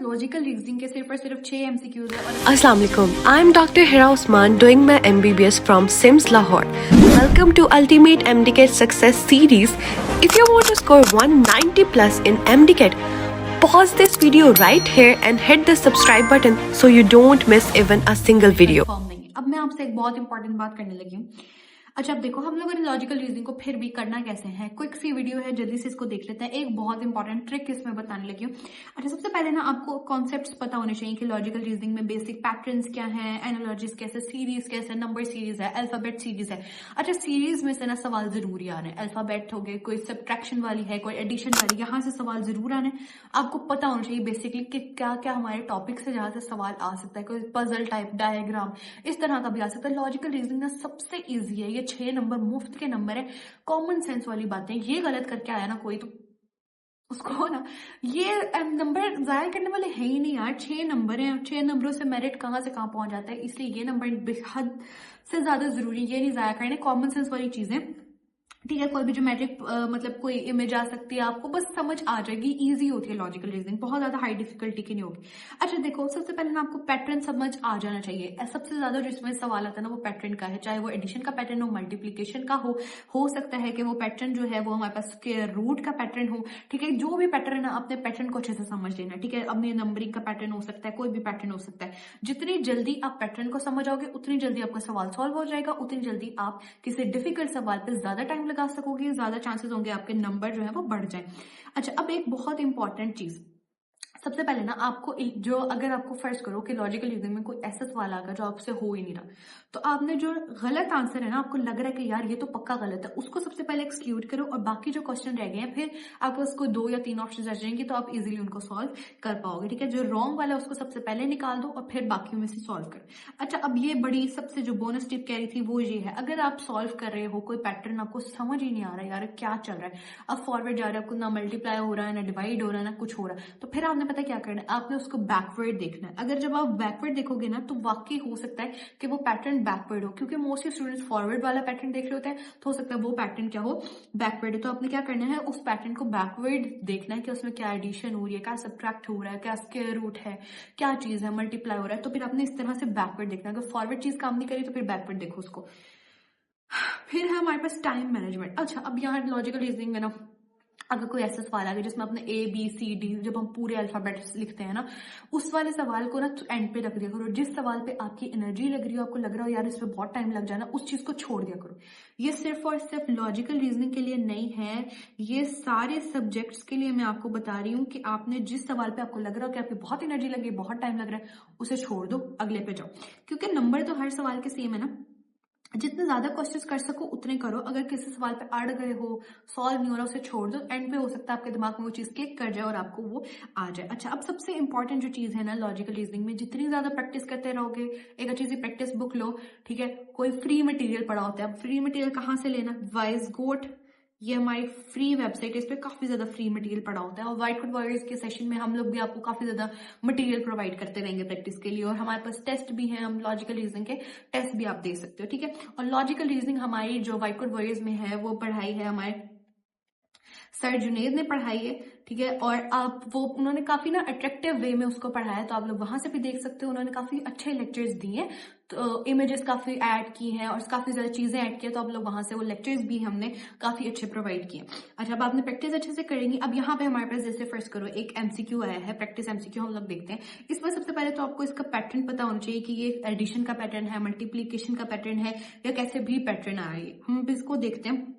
Logical reasoning के सिर्फ और सिर्फ 6 एमसीक्यूज है। Assalamu alaikum. I'm Dr. Hira Usman doing my MBBS from SIMS Lahore. Welcome to Ultimate MDCAT Success Series. If you want to score 190 plus in MDCAT, pause this video right here and hit the subscribe button so you don't miss even a single video. अब मैं आपसे एक बहुत important बात करने लगी हूँ। अच्छा, अब देखो हम लोगों ने लॉजिकल रीजनिंग को फिर भी करना कैसे है, क्विक सी वीडियो है, जल्दी से इसको देख लेते हैं। एक बहुत इंपॉर्टेंट ट्रिक इसमें बताने लगी हूँ। अच्छा, सबसे पहले ना आपको कॉन्सेप्ट्स पता होने चाहिए कि लॉजिकल रीजनिंग में बेसिक पैटर्न्स क्या है, एनालॉजीज कैसे, सीरीज कैसे, नंबर सीरीज है, अल्फाबेट सीरीज है। अच्छा, सीरीज में से ना सवाल जरूर आ रहे हैं, अल्फाबेट हो गए, कोई सब्ट्रैक्शन वाली है, कोई एडिशन वाली, यहाँ से सवाल जरूर आ रहे हैं। आपको पता होना चाहिए बेसिकली कि क्या क्या हमारे टॉपिक से जहाँ से सवाल आ सकता है, कोई पजल टाइप, डायग्राम, इस तरह का भी आ सकता है। लॉजिकल रीजनिंग ना सबसे ईजी है, ये 6 नंबर मुफ्त के नंबर है, कॉमन सेंस वाली बातें। ये गलत करके आया ना कोई तो उसको ना ये नंबर जाया करने वाले है ही नहीं यार। 6 नंबर हैं, 6 नंबरों से मेरिट कहाँ से कहाँ पहुंच जाता है, इसलिए ये नंबर बेहद से ज्यादा जरूरी, ये नहीं जाया करने। कॉमन सेंस वाली चीजें, ठीक है, कोई भी ज्योमेट्रिक मतलब कोई इमेज आ सकती है, आपको बस समझ आ जाएगी, इजी होती है लॉजिकल रीजनिंग, बहुत ज्यादा हाई डिफिकल्टी की नहीं होगी। अच्छा देखो, सबसे पहले ना आपको पैटर्न समझ आ जाना चाहिए। सबसे ज्यादा जिसमें सवाल आता है ना वो पैटर्न का है, चाहे वो एडिशन का पैटर्न हो, मल्टीप्लीकेशन का हो सकता है कि वो पैटर्न जो है वो हमारे पास स्क्वायर रूट का पैटर्न हो, ठीक है। जो भी पैटर्न है ना, अपने पैटर्न को अच्छे से समझ लेना, ठीक है। अपने नंबरिंग का पैटर्न हो सकता है, कोई भी पैटर्न हो सकता है। जितनी जल्दी आप पैटर्न को समझ आओगे उतनी जल्दी आपका सवाल सॉल्व हो जाएगा, उतनी जल्दी आप किसी डिफिकल्ट सवाल पर ज्यादा टाइम लगा सकोगे, ज्यादा चांसेस होंगे आपके नंबर जो है वो बढ़ जाए। अच्छा, अब एक बहुत इंपॉर्टेंट चीज, सबसे पहले ना आपको जो, अगर आपको फर्ज करो कि लॉजिकल रीजनिंग में कोई ऐसा सवाल आ गया जो आपसे हो ही नहीं रहा, तो आपने जो गलत आंसर है ना, आपको लग रहा है कि यार ये तो पक्का गलत है, उसको सबसे पहले एक्सक्लूड करो और बाकी जो क्वेश्चन रह गए हैं फिर आपको उसको 2 या 3 ऑप्शन आ जाएंगे तो आप इजीली उनको सॉल्व कर पाओगे, ठीक है। जो रॉन्ग वाला है उसको सबसे पहले निकाल दो और फिर बाकियों में से सॉल्व करो। अच्छा, अब ये बड़ी सबसे जो बोनस टिप कह रही थी वो ये है, अगर आप सॉल्व कर रहे हो कोई पैटर्न आपको समझ ही नहीं आ रहा है, यार क्या चल रहा है, अब फॉरवर्ड जा रहा है, आपको ना मल्टीप्लाई हो रहा है, ना डिवाइड हो रहा है, ना कुछ हो रहा है, तो फिर आपने पता क्या करना है, आपने उसको बैकवर्ड देखना है। अगर जब आप बैकवर्ड देखोगे ना तो वाकई हो सकता है कि वो पैटर्न बैकवर्ड हो, क्योंकि मोस्टली स्टूडेंट्स फॉरवर्ड वाला पैटर्न देख रहे होते हैं, तो हो सकता है वो पैटर्न क्या हो, बैकवर्ड है। तो आपने क्या करना है, उस पैटर्न को बैकवर्ड देखना है कि उसमें क्या एडिशन हो रही है, क्या सब्ट्रैक्ट हो रहा है, क्या स्क्वायर रूट है, क्या चीज है, मल्टीप्लाई हो रहा है, तो फिर आपने इस तरह से बैकवर्ड देखना है। अगर फॉरवर्ड चीज काम नहीं करी तो फिर बैकवर्ड देखो उसको। फिर है हमारे पास टाइम मैनेजमेंट। अच्छा, अब यहाँ लॉजिकल रीजनिंग में ना अगर कोई ऐसा सवाल आ गया जिसमें अपने ABCD जब हम पूरे अल्फाबेट्स लिखते हैं ना, उस वाले सवाल को ना एंड पे रख दिया करो। जिस सवाल पे आपकी एनर्जी लग रही हो, आपको लग रहा हो यार इस पे बहुत टाइम लग जाना, उस चीज को छोड़ दिया करो। ये सिर्फ और सिर्फ लॉजिकल रीजनिंग के लिए नहीं है, ये सारे सब्जेक्ट्स के लिए मैं आपको बता रही हूँ कि आपने जिस सवाल पे आपको लग रहा हो कि आपकी बहुत एनर्जी लगी, बहुत टाइम लग रहा है, उसे छोड़ दो, अगले पे जाओ। क्योंकि नंबर तो हर सवाल के सेम है ना, जितने ज्यादा क्वेश्चंस कर सको उतने करो। अगर किसी सवाल पे अड़ गए हो, सॉल्व नहीं हो रहा, उसे छोड़ दो, एंड पे हो सकता है आपके दिमाग में वो चीज क्लिक कर जाए और आपको वो आ जाए। अच्छा, अब सबसे इंपॉर्टेंट जो चीज है ना लॉजिकल रीजनिंग में, जितनी ज्यादा प्रैक्टिस करते रहोगे, एक अच्छी सी प्रैक्टिस बुक लो, ठीक है। कोई फ्री मटेरियल पड़ा होता है, अब फ्री मटेरियल कहाँ से लेना, वाइज गोट, ये हमारी फ्री वेबसाइट है, इस पे काफी ज्यादा फ्री मटेरियल पड़ा होता है। और व्हाइट कोड वॉरियर्स के सेशन में हम लोग भी आपको काफी ज्यादा मटेरियल प्रोवाइड करते रहेंगे प्रैक्टिस के लिए, और हमारे पास टेस्ट भी हैं, हम लॉजिकल रीजनिंग के टेस्ट भी आप दे सकते हो, ठीक है। और लॉजिकल रीजनिंग हमारी जो व्हाइट कोड वॉरियर्स में है वो पढ़ाई है हमारे सर जुनेद ने पढ़ाई है, ठीक है। और आप वो उन्होंने काफी ना अट्रैक्टिव वे में उसको पढ़ाया, तो आप लोग वहां से भी देख सकते हो। उन्होंने काफी अच्छे लेक्चर्स दिए, तो इमेजेस काफी ऐड की हैं और काफी ज्यादा चीजें ऐड की है, तो आप लोग वहां से वो लेक्चर्स भी हमने काफी अच्छे प्रोवाइड किए। अच्छा, अब आपने प्रैक्टिस अच्छे से करेंगी। अब यहाँ पे हमारे पास जैसे फर्स्ट करो एक MCQ आया है, प्रैक्टिस MCQ हम लोग देखते हैं। इसमें सबसे पहले तो आपको इसका पैटर्न पता होना चाहिए कि ये एडिशन का पैटर्न है, मल्टीप्लीकेशन का पैटर्न है, या कैसे भी पैटर्न आ रही है, हम इसको देखते हैं।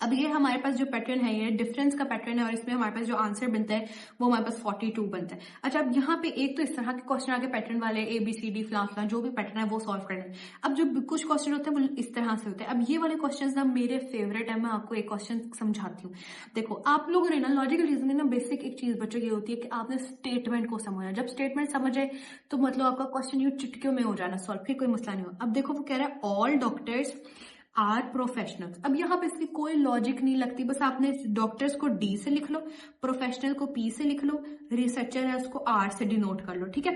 अब ये हमारे पास जो पैटर्न है ये डिफरेंस का पैटर्न है, और इसमें हमारे पास जो आंसर बनता है वो हमारे पास 42 बनता है। अच्छा, अब यहाँ पे एक तो इस तरह के क्वेश्चन आगे पैटर्न वाले ABCD फलां फलां जो भी पैटर्न है वो सॉल्व करना है। अब जो कुछ क्वेश्चन होते हैं वो इस तरह से होते हैं। अब ये वाले क्वेश्चन ना मेरे फेवरेट है, मैं आपको एक क्वेश्चन समझाती हूँ। देखो, आप लोगों ने ना लॉजिकल रीजनिंग में बेसिक एक चीज बच्चों की होती है कि आपने स्टेटमेंट को समझना। जब स्टेटमेंट समझ आए तो मतलब आपका क्वेश्चन यूं चुटकियों में हो जाना सॉल्व, फिर कोई मसला नहीं हो। अब देखो वो कह रहा है ऑल डॉक्टर्स आर प्रोफेशनल्स। अब यहाँ पे इसकी कोई लॉजिक नहीं लगती, बस आपने डॉक्टर्स को D से लिख लो, प्रोफेशनल को P से लिख लो, रिसर्चर है उसको R से डिनोट कर लो, ठीक है।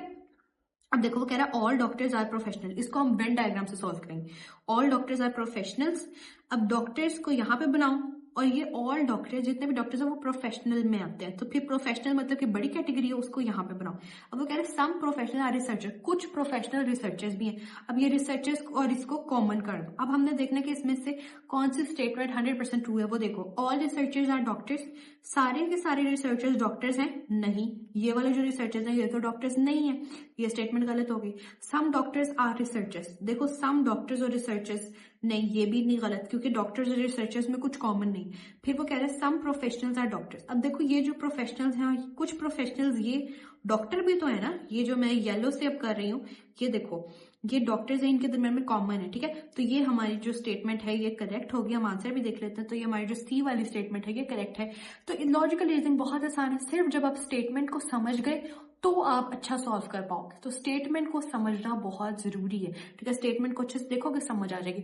अब देखो वो कह रहा है ऑल डॉक्टर्स आर प्रोफेशनल, इसको हम वेन डायग्राम से सॉल्व करेंगे। ऑल डॉक्टर्स आर प्रोफेशनल्स, अब डॉक्टर्स को यहाँ पे बनाओ और ये ऑल डॉक्टर, जितने भी डॉक्टर्स हैं वो प्रोफेशनल में आते हैं। तो फिर प्रोफेशनल मतलब कि बड़ी कैटेगरी है, उसको यहाँ पे बनाओ। अब वो कह रहे हैं सम प्रोफेशनल आर रिसर्चर, कुछ प्रोफेशनल रिसर्चर्स भी हैं। अब ये रिसर्चर्स और इसको कॉमन कर दो। अब हमने देखना कि इसमें से कौन सी स्टेटमेंट 100% ट्रू है। वो देखो, ऑल रिसर्चर्स आर डॉक्टर्स, सारे के सारे रिसर्चर्स डॉक्टर्स हैं? नहीं, ये वाले जो रिसर्चर्स हैं ये तो डॉक्टर्स नहीं है, ये स्टेटमेंट गलत होगी। सम डॉक्टर्स आर रिसर्चर्स, देखो सम डॉक्टर्स और रिसर्चर्स, नहीं ये भी नहीं गलत, क्योंकि डॉक्टर्स और रिसर्चर्स में कुछ कॉमन नहीं। फिर वो कह रहे हैं सम प्रोफेशनल्स आर डॉक्टर्स। अब देखो ये जो प्रोफेशनल्स हैं, कुछ प्रोफेशनल्स ये डॉक्टर भी तो है ना, ये जो मैं येलो से अब कर रही हूँ, ये देखो ये डॉक्टर्स हैं, इनके दरम्यान में कॉमन है, ठीक है। तो ये हमारी जो स्टेटमेंट है ये करेक्ट होगी। हम आंसर भी देख लेते हैं। तो ये हमारी जो सी वाली स्टेटमेंट है ये करेक्ट है। तो लॉजिकल रीजनिंग बहुत आसान है, सिर्फ जब आप स्टेटमेंट को समझ गए तो आप अच्छा सॉल्व कर पाओगे। तो स्टेटमेंट को समझना बहुत जरूरी है, ठीक है। स्टेटमेंट को अच्छे से देखोगे समझ आ जाएगी।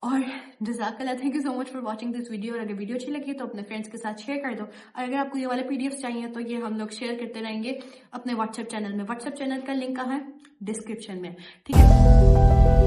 और जज़ाकल्लाह, thank you so much for watching this video. और अगर वीडियो अच्छी लगी तो अपने फ्रेंड्स के साथ शेयर कर दो। और अगर आपको ये वाले पीडीएफ चाहिए तो ये हम लोग शेयर करते रहेंगे अपने व्हाट्सएप चैनल में। व्हाट्सएप चैनल का लिंक कहाँ है? डिस्क्रिप्शन में, ठीक है।